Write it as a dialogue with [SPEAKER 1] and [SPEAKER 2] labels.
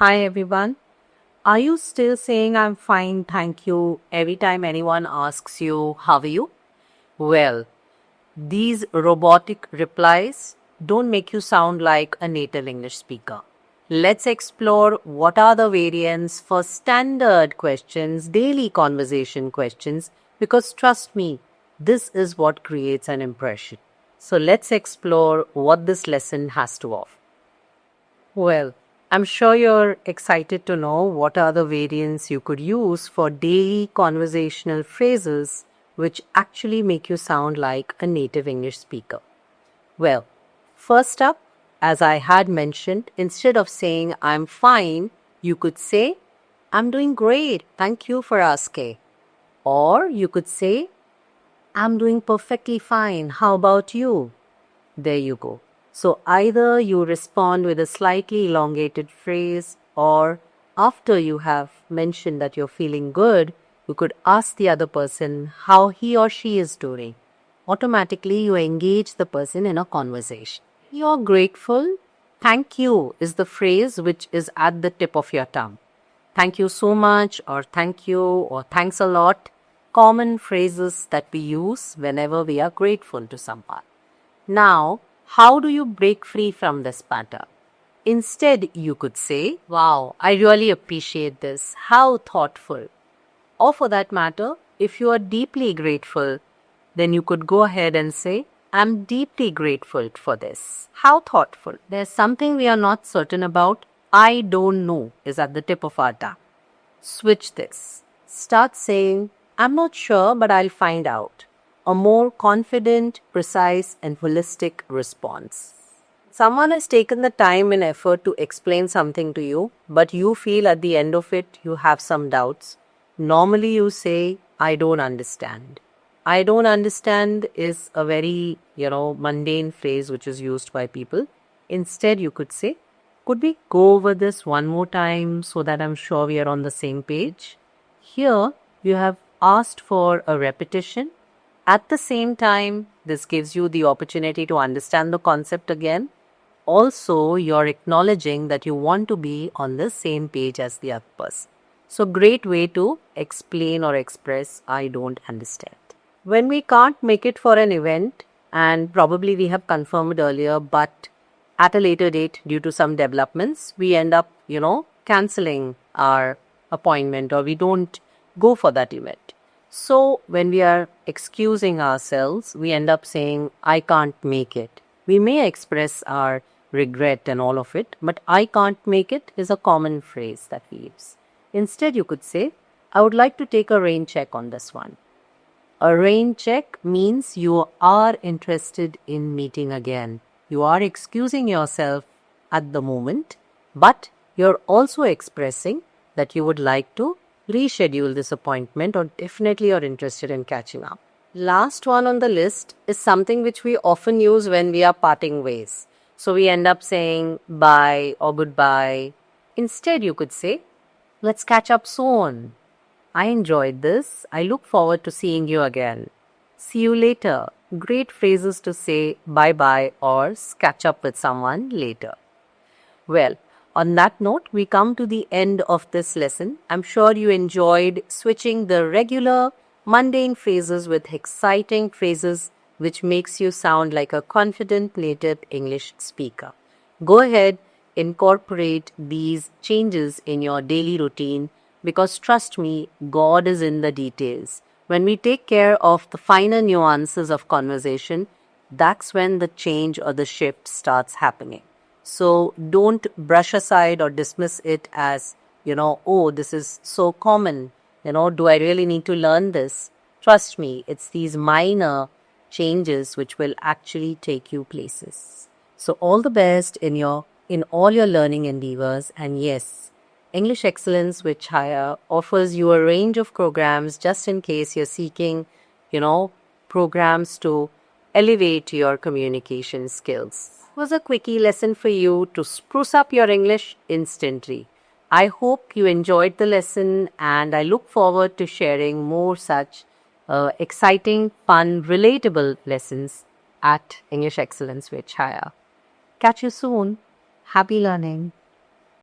[SPEAKER 1] Hi everyone. Are you still saying I'm fine, thank you every time anyone asks you, how are you? Well, these robotic replies don't make you sound like a native English speaker. Let's explore what are the variants for standard questions, daily conversation questions, because trust me, this is what creates an impression. So let's explore what this lesson has to offer. Well, I'm sure you're excited to know what are the variants you could use for daily conversational phrases which actually make you sound like a native English speaker. Well, first up, as I had mentioned, instead of saying I'm fine, you could say I'm doing great. Thank you for asking. Or you could say I'm doing perfectly fine. How about you? There you go. So either you respond with a slightly elongated phrase, or after you have mentioned that you're feeling good, you could ask the other person how he or she is doing. Automatically, you engage the person in a conversation. You're grateful. Thank you is the phrase which is at the tip of your tongue. Thank you so much, or thank you, or thanks a lot. Common phrases that we use whenever we are grateful to someone. Now, how do you break free from this pattern? Instead, you could say, wow, I really appreciate this. How thoughtful. Or for that matter, if you are deeply grateful, then you could go ahead and say, I'm deeply grateful for this. How thoughtful. There's something we are not certain about. I don't know is at the tip of our tongue. Switch this. Start saying, I'm not sure, but I'll find out. A more confident, precise, and holistic response. Someone has taken the time and effort to explain something to you, but you feel at the end of it you have some doubts. Normally you say, I don't understand. I don't understand is a very, mundane phrase which is used by people. Instead, you could say, could we go over this one more time so that I'm sure we are on the same page? Here, you have asked for a repetition. At the same time, this gives you the opportunity to understand the concept again. Also, you're acknowledging that you want to be on the same page as the other person. So, great way to explain or express, I don't understand. When we can't make it for an event, and probably we have confirmed earlier, but at a later date, due to some developments, we end up, canceling our appointment or we don't go for that event. So when we are excusing ourselves, we end up saying, I can't make it. We may express our regret and all of it, but I can't make it is a common phrase that we use. Instead, you could say, I would like to take a rain check on this one. A rain check means you are interested in meeting again. You are excusing yourself at the moment, but you're also expressing that you would like to reschedule this appointment or definitely you're interested in catching up. Last one on the list is something which we often use when we are parting ways. So we end up saying bye or goodbye. Instead, you could say, let's catch up soon. I enjoyed this. I look forward to seeing you again. See you later. Great phrases to say bye bye or catch up with someone later. Well, on that note, we come to the end of this lesson. I'm sure you enjoyed switching the regular mundane phrases with exciting phrases which makes you sound like a confident native English speaker. Go ahead, incorporate these changes in your daily routine because trust me, God is in the details. When we take care of the finer nuances of conversation, that's when the change or the shift starts happening. So don't brush aside or dismiss it as, oh, this is so common. Do I really need to learn this? Trust me, it's these minor changes which will actually take you places. So all the best in all your learning endeavors. And yes, English Excellence with Chaya offers you a range of programs just in case you're seeking, programs to elevate your communication skills. It was a quickie lesson for you to spruce up your English instantly. I hope you enjoyed the lesson and I look forward to sharing more such exciting, fun, relatable lessons at English Excellence with Chaya. Catch you soon. Happy learning.